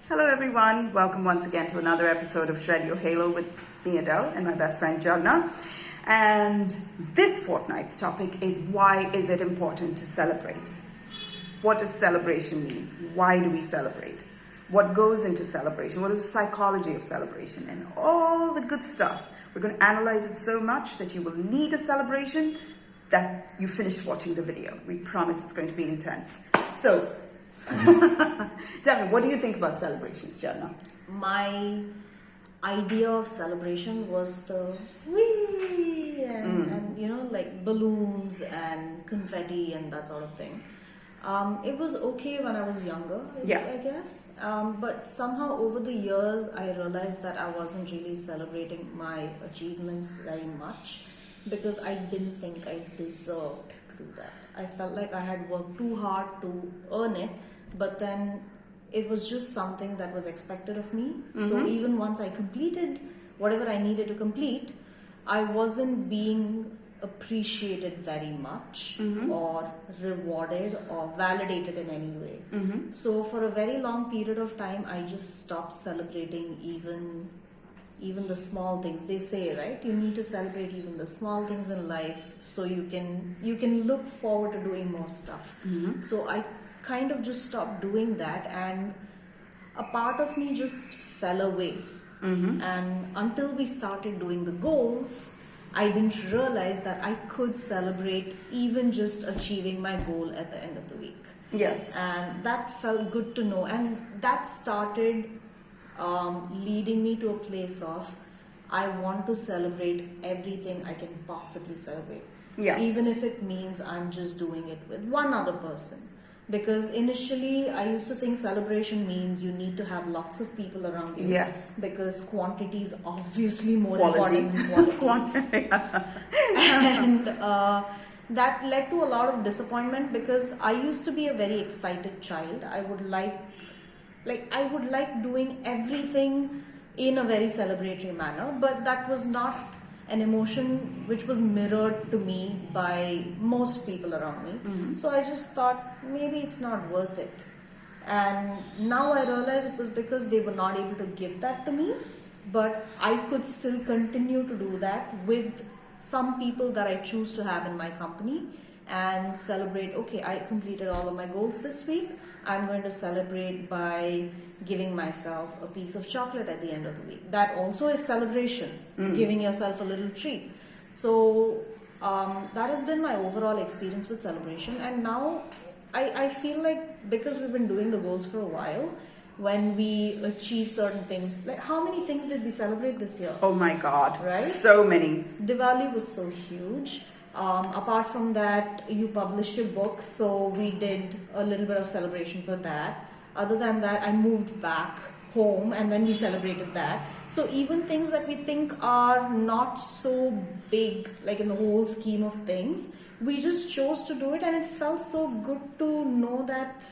Hello everyone, welcome once again to another episode of Shred Your Halo with me, Edel, and my best friend Jharna. And this fortnight's topic is, why is it important to celebrate? What does celebration mean? Why do we celebrate? What goes into celebration? What is the psychology of celebration? And all the good stuff. We're going to analyze it so much that you will need a celebration that you finish watching the video. We promise it's going to be intense. So, tell me, what do you think about celebrations, Jharna? My idea of celebration was the wee and like balloons and confetti and that sort of thing. It was okay when I was younger, I guess. But somehow over the years, I realized that I wasn't really celebrating my achievements very much because I didn't think I deserved to do that. I felt like I had worked too hard to earn it, but then it was just something that was expected of me. So even once I completed whatever I needed to complete, I wasn't being appreciated very much or rewarded or validated in any way. So for a very long period of time, I just stopped celebrating even the small things. They say, right, you need to celebrate even the small things in life so you can look forward to doing more stuff. So I kind of just stopped doing that, and a part of me just fell away. And until we started doing the goals, I didn't realize that I could celebrate even just achieving my goal at the end of the week. Yes. And that felt good to know, and that started leading me to a place of, I want to celebrate everything I can possibly celebrate. Yes. Even if it means I'm just doing it with one other person. Because initially I used to think celebration means you need to have lots of people around you. Yes. Because quantity is obviously more Quality. important than quantity. And that led to a lot of disappointment because I used to be a very excited child. I would like doing everything in a very celebratory manner, but that was not an emotion which was mirrored to me by most people around me. So I just thought maybe it's not worth it. And now I realize it was because they were not able to give that to me, but I could still continue to do that with some people that I choose to have in my company and celebrate, okay, I completed all of my goals this week. I'm going to celebrate by giving myself a piece of chocolate at the end of the week. That also is celebration, giving yourself a little treat. So that has been my overall experience with celebration. And now I feel like because we've been doing the goals for a while, when we achieve certain things, like how many things did we celebrate this year? Oh my God, right? So many. Diwali was so huge. Apart from that, you published your book, so we did a little bit of celebration for that. Other than that, I moved back home and then we celebrated that. So even things that we think are not so big, like in the whole scheme of things, we just chose to do it, and it felt so good to know that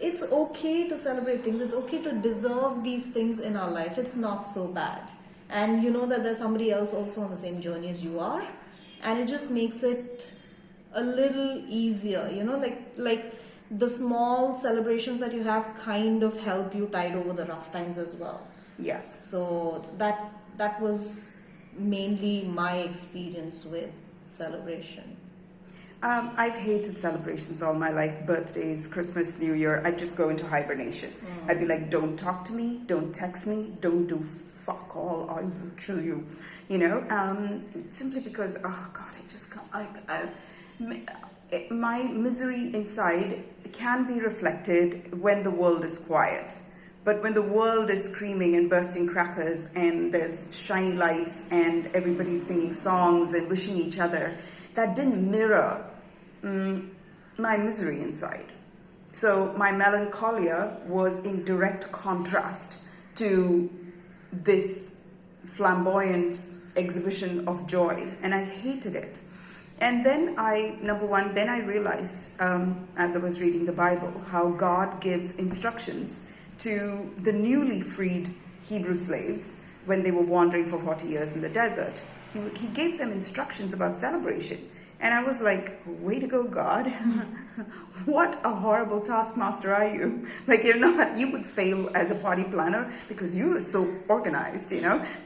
it's okay to celebrate things. It's okay to deserve these things in our life. It's not so bad. And you know that there's somebody else also on the same journey as you are. And it just makes it a little easier, like the small celebrations that you have kind of help you tide over the rough times as well. Yes. So that was mainly my experience with celebration. I've hated celebrations all my life. Birthdays, Christmas, New Year. I'd just go into hibernation. I'd be like, don't talk to me, don't text me, don't do fuck all, I will kill you. Simply because, oh God, I just can't. My misery inside can be reflected when the world is quiet. But when the world is screaming and bursting crackers and there's shiny lights and everybody's singing songs and wishing each other, that didn't mirror my misery inside. So my melancholia was in direct contrast to this flamboyant exhibition of joy, and I hated it. And then I realized, as I was reading the Bible, how God gives instructions to the newly freed Hebrew slaves when they were wandering for 40 years in the desert. He gave them instructions about celebration. And I was like, way to go, God. What a horrible taskmaster are you? Like, you would fail as a party planner because you were so organized,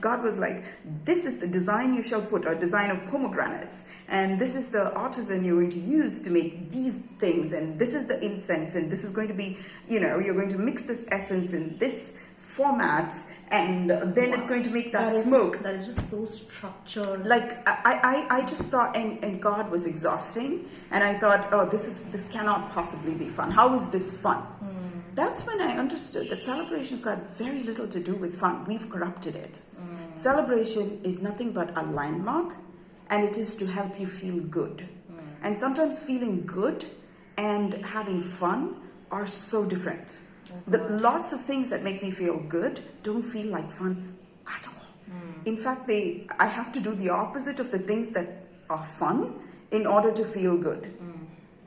God was like, this is the design you shall put, or design of pomegranates. And this is the artisan you're going to use to make these things. And this is the incense. And this is going to be, you're going to mix this essence in this format, and then it's going to make that smoke. That is just so structured. Like I just thought, and God was exhausting, and I thought, oh, this cannot possibly be fun. How is this fun? That's when I understood that celebration's got very little to do with fun. We've corrupted it. Celebration is nothing but a landmark, and it is to help you feel good. And sometimes feeling good and having fun are so different. Lots of things that make me feel good don't feel like fun at all. In fact, I have to do the opposite of the things that are fun in order to feel good.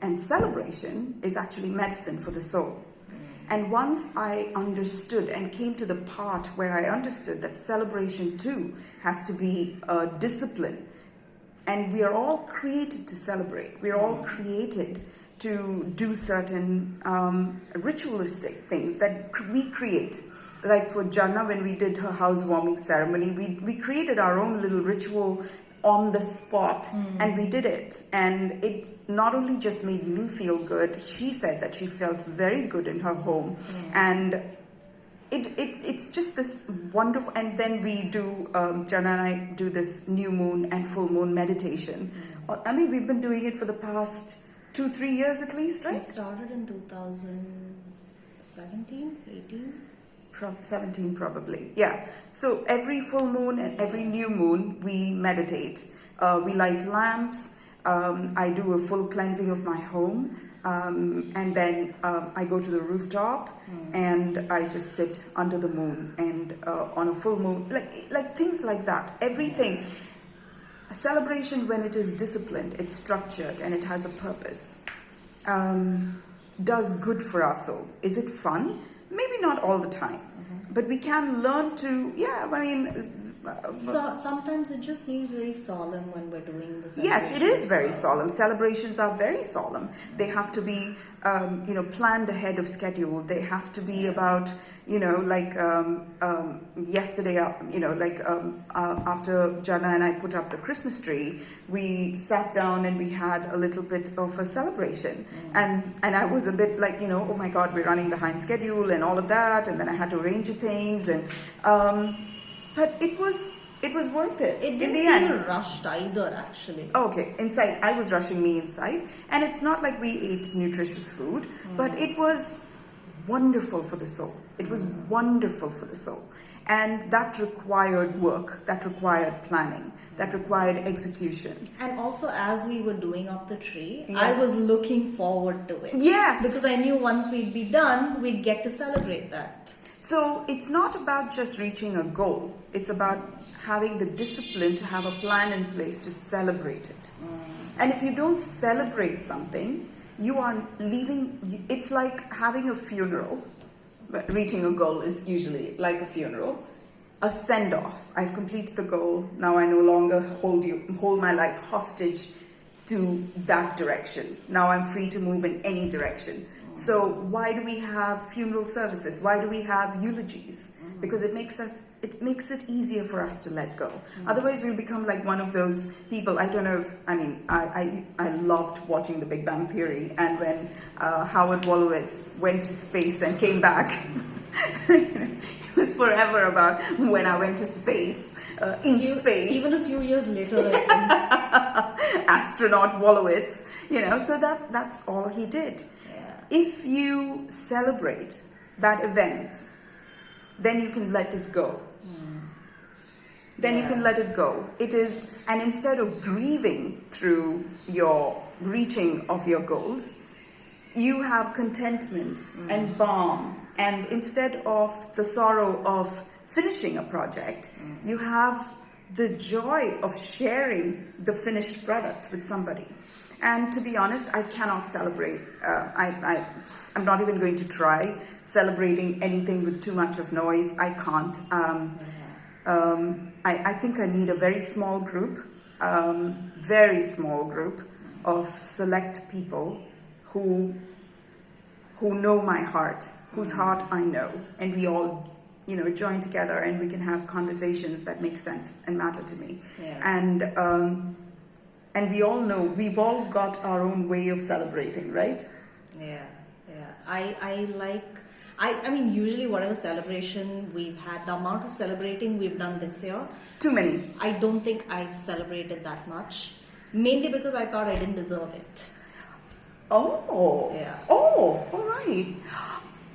And celebration is actually medicine for the soul. And once I understood and came to the part where I understood that celebration too has to be a discipline. And we are all created to celebrate. We are all created to do certain ritualistic things that we create. Like for Jharna, when we did her housewarming ceremony, we created our own little ritual on the spot, and we did it. And it not only just made me feel good, she said that she felt very good in her home. And it's just this wonderful, and then we do, Jharna and I do this new moon and full moon meditation. I mean, we've been doing it for the past 2-3 years at least, right? We started in 2017, 18? 17 probably, yeah. So every full moon and every new moon, we meditate. We light lamps. I do a full cleansing of my home. And then I go to the rooftop and I just sit under the moon and on a full moon, like things like that. Everything. A celebration, when it is disciplined, it's structured, and it has a purpose, does good for our soul. Is it fun? Maybe not all the time, but we can learn to, So sometimes it just seems very solemn when we're doing the celebration. Yes, it is very solemn. Celebrations are very solemn. They have to be, planned ahead of schedule. They have to be about, yesterday, after Jharna and I put up the Christmas tree, we sat down and we had a little bit of a celebration. And I was a bit like, oh my God, we're running behind schedule and all of that. And then I had to arrange things and... But it was worth it. It didn't feel rushed either, actually. Okay, inside. I was rushing me inside. And it's not like we ate nutritious food, but it was wonderful for the soul. It was wonderful for the soul. And that required work, that required planning, that required execution. And also, as we were doing up the tree, I was looking forward to it. Yes. Because I knew once we'd be done, we'd get to celebrate that. So it's not about just reaching a goal. It's about having the discipline to have a plan in place to celebrate it. And if you don't celebrate something, you are leaving. It's like having a funeral. But reaching a goal is usually like a funeral. A send-off. I've completed the goal. Now I no longer hold my life hostage to that direction. Now I'm free to move in any direction. So why do we have funeral services? Why do we have eulogies? Because it makes it easier for us to let go. Otherwise, we'll become like one of those people. I don't know if, I loved watching The Big Bang Theory, and when Howard Wolowitz went to space and came back, it was forever about when I went to space. Space. Even a few years later, astronaut Wolowitz, so that's all he did. If you celebrate that event, then you can let it go. Then you can let it go. It is, and instead of grieving through your reaching of your goals, you have contentment and balm. And instead of the sorrow of finishing a project, you have the joy of sharing the finished product with somebody. And to be honest, I cannot celebrate. I'm not even going to try celebrating anything with too much of noise. I can't. I think I need a very small group, of select people who know my heart, whose heart I know, and we all, join together and we can have conversations that make sense and matter to me. Yeah. And we all know we've all got our own way of celebrating, right? Yeah. I mean, usually whatever celebration we've had, the amount of celebrating we've done this year, Too many. I don't think I've celebrated that much. Mainly because I thought I didn't deserve it. Oh. Yeah. Oh, all right.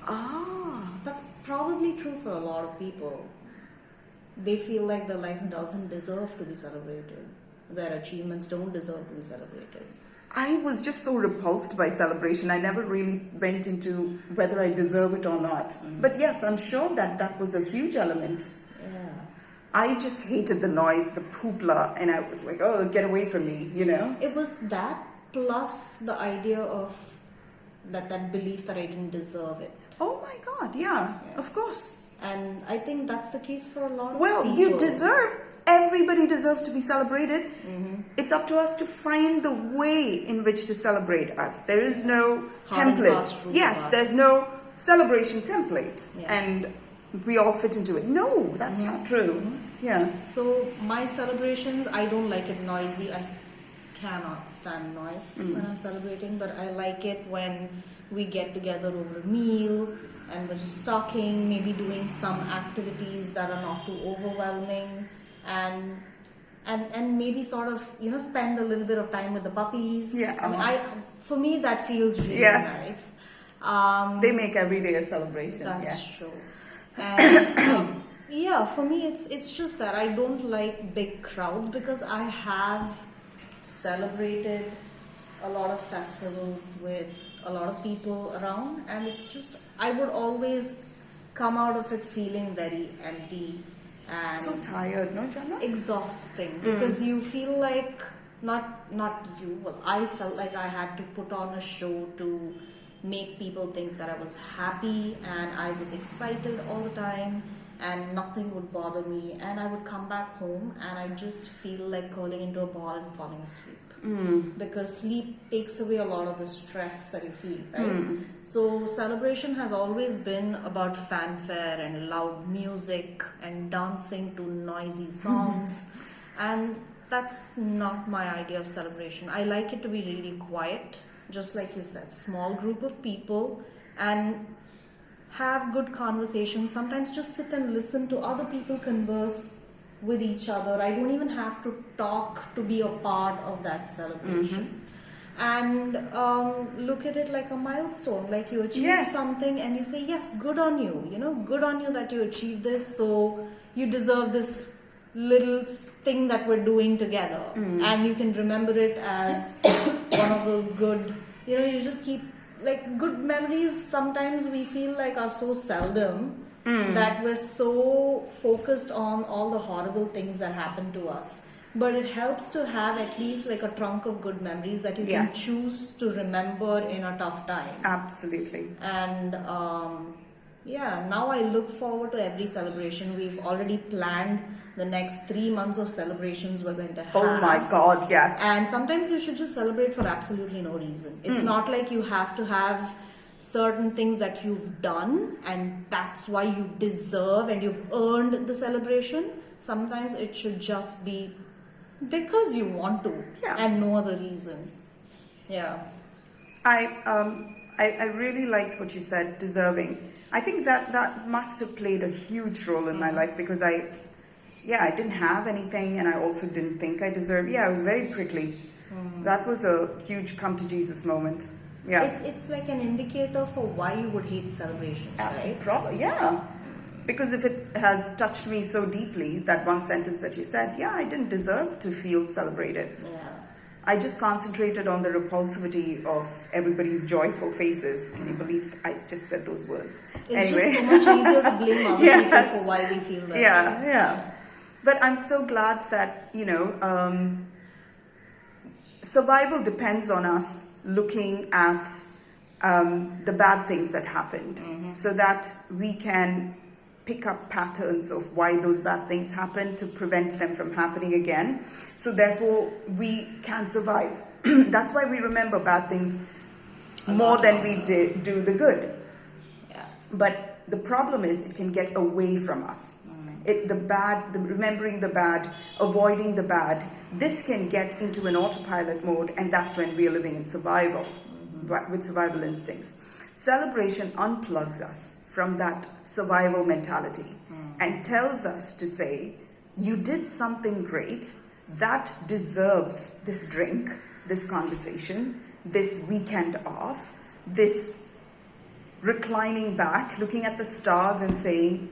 Ah. That's probably true for a lot of people. They feel like their life doesn't deserve to be celebrated. Their achievements don't deserve to be celebrated. I was just so repulsed by celebration. I never really went into whether I deserve it or not. But yes, I'm sure that was a huge element. Yeah. I just hated the noise, the poopla, and I was like, oh, get away from me, It was that plus the idea of that belief that I didn't deserve it. Oh my God, yeah. Of course. And I think that's the case for a lot of Well, people. everybody deserves to be celebrated. Mm-hmm. It's up to us to find the way in which to celebrate us. There is no Hard and fast template. rule Yes, about it. there's no celebration template. Yeah. And we all fit into it. No, that's not true. Yeah. So my celebrations, I don't like it noisy. I cannot stand noise when I'm celebrating, but I like it when we get together over a meal and we're just talking, maybe doing some activities that are not too overwhelming, and maybe sort of spend a little bit of time with the puppies. Yeah. I mean, for me that feels really Yes. nice. They make every day a celebration. That's Yeah. true. And yeah, for me it's just that I don't like big crowds because I have celebrated a lot of festivals with a lot of people around, and I would always come out of it feeling very empty and So tired, no, Jharna? exhausting because you feel like not you, well, I felt like I had to put on a show to make people think that I was happy and I was excited all the time and nothing would bother me, and I would come back home and I just feel like curling into a ball and falling asleep. Because sleep takes away a lot of the stress that you feel, right? So celebration has always been about fanfare and loud music and dancing to noisy songs, and that's not my idea of celebration. I like it to be really quiet, just like you said, small group of people, and have good conversations. Sometimes just sit and listen to other people converse with each other. I don't even have to talk to be a part of that celebration. And look at it like a milestone, like you achieve something and you say, yes, good on you, good on you that you achieved this, so you deserve this little thing that we're doing together. And you can remember it as one of those good, you just keep, like, good memories sometimes we feel like are so seldom that we're so focused on all the horrible things that happen to us. But it helps to have at least like a trunk of good memories that you can choose to remember in a tough time. Absolutely. And now I look forward to every celebration. We've already planned the next 3 months of celebrations we're going to have. Oh my God, yes. And sometimes you should just celebrate for absolutely no reason. It's not like you have to have certain things that you've done and that's why you deserve and you've earned the celebration. Sometimes it should just be because you want to and no other reason. Yeah. I really liked what you said, deserving. I think that must have played a huge role in my life because I didn't have anything and I also didn't think I deserved. Yeah, I was very prickly. That was a huge come to Jesus moment. Yeah. It's like an indicator for why you would hate celebrations, right? Probably, yeah. Because if it has touched me so deeply, that one sentence that you said, I didn't deserve to feel celebrated. Yeah. I just concentrated on the repulsivity of everybody's joyful faces. Can you believe I just said those words? It's just so much easier to blame other people for why we feel that. Yeah. But I'm so glad that, survival depends on us looking at the bad things that happened so that we can pick up patterns of why those bad things happened to prevent them from happening again. So therefore we can survive. That's why we remember bad things more than we do the good. Yeah. But the problem is it can get away from us. Remembering the bad, avoiding the bad, this can get into an autopilot mode, and that's when we are living in survival, with survival instincts. Celebration unplugs us from that survival mentality and tells us to say, you did something great, that deserves this drink, this conversation, this weekend off, this reclining back, looking at the stars and saying,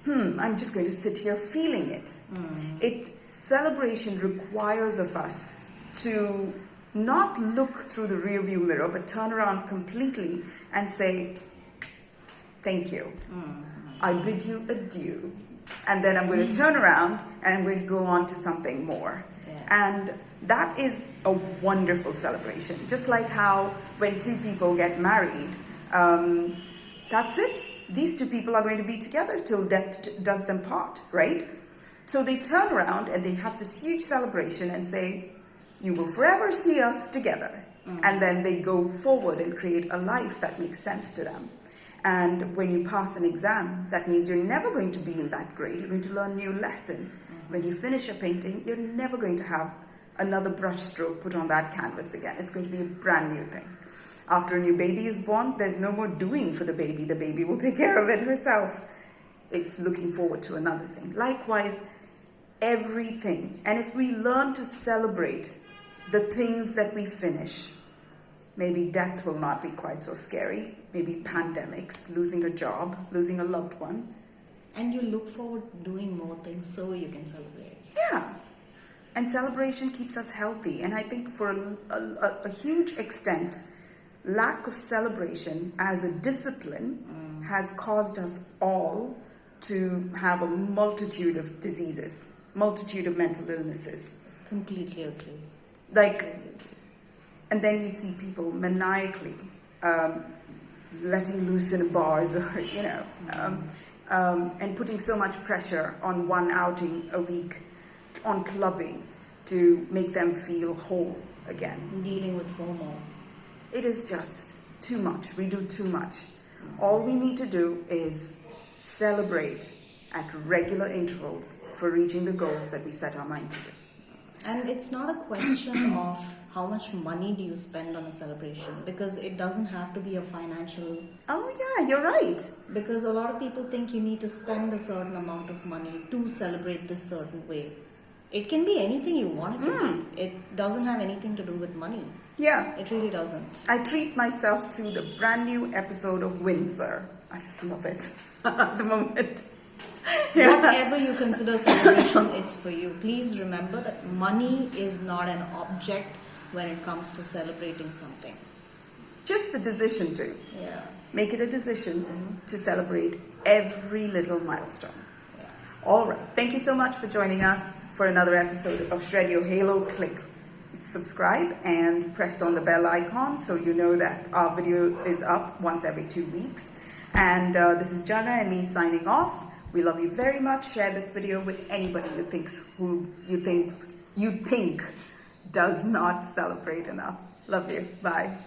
I'm just going to sit here feeling it. Celebration requires of us to not look through the rearview mirror, but turn around completely and say, thank you. I bid you adieu. And then I'm going to turn around and I'm going to go on to something more. Yeah. And that is a wonderful celebration. Just like how when two people get married, that's it. These two people are going to be together till death does them part, right? So they turn around and they have this huge celebration and say, you will forever see us together. And then they go forward and create a life that makes sense to them. And when you pass an exam, that means you're never going to be in that grade. You're going to learn new lessons. When you finish a painting, you're never going to have another brush stroke put on that canvas again. It's going to be a brand new thing. After a new baby is born, there's no more doing for the baby. The baby will take care of it herself. It's looking forward to another thing. Likewise, everything. And if we learn to celebrate the things that we finish, maybe death will not be quite so scary. Maybe pandemics, losing a job, losing a loved one. And you look forward to doing more things so you can celebrate. Yeah. And celebration keeps us healthy. And I think for a huge extent, lack of celebration as a discipline has caused us all to have a multitude of diseases, multitude of mental illnesses. Completely agree. And then you see people maniacally letting loose in bars, or and putting so much pressure on one outing a week, on clubbing, to make them feel whole again. Dealing with FOMO. It is just too much. We do too much. All we need to do is celebrate at regular intervals for reaching the goals that we set our mind to do. And it's not a question of how much money do you spend on a celebration, because it doesn't have to be a financial... Oh yeah, you're right. Because a lot of people think you need to spend a certain amount of money to celebrate this certain way. It can be anything you want it to be. It doesn't have anything to do with money. Yeah. It really doesn't. I treat myself to the brand new episode of Windsor. I just love it at the moment. Yeah. Whatever you consider celebration is for you. Please remember that money is not an object when it comes to celebrating something. Just the decision to. Yeah. Make it a decision to celebrate every little milestone. Yeah. All right. Thank you so much for joining us for another episode of Shred Your Halo. Click subscribe and press on the bell icon so you know that our video is up once every 2 weeks. And this is Jharna and me signing off. We love you very much. Share this video with anybody who you think does not celebrate enough. Love you. Bye.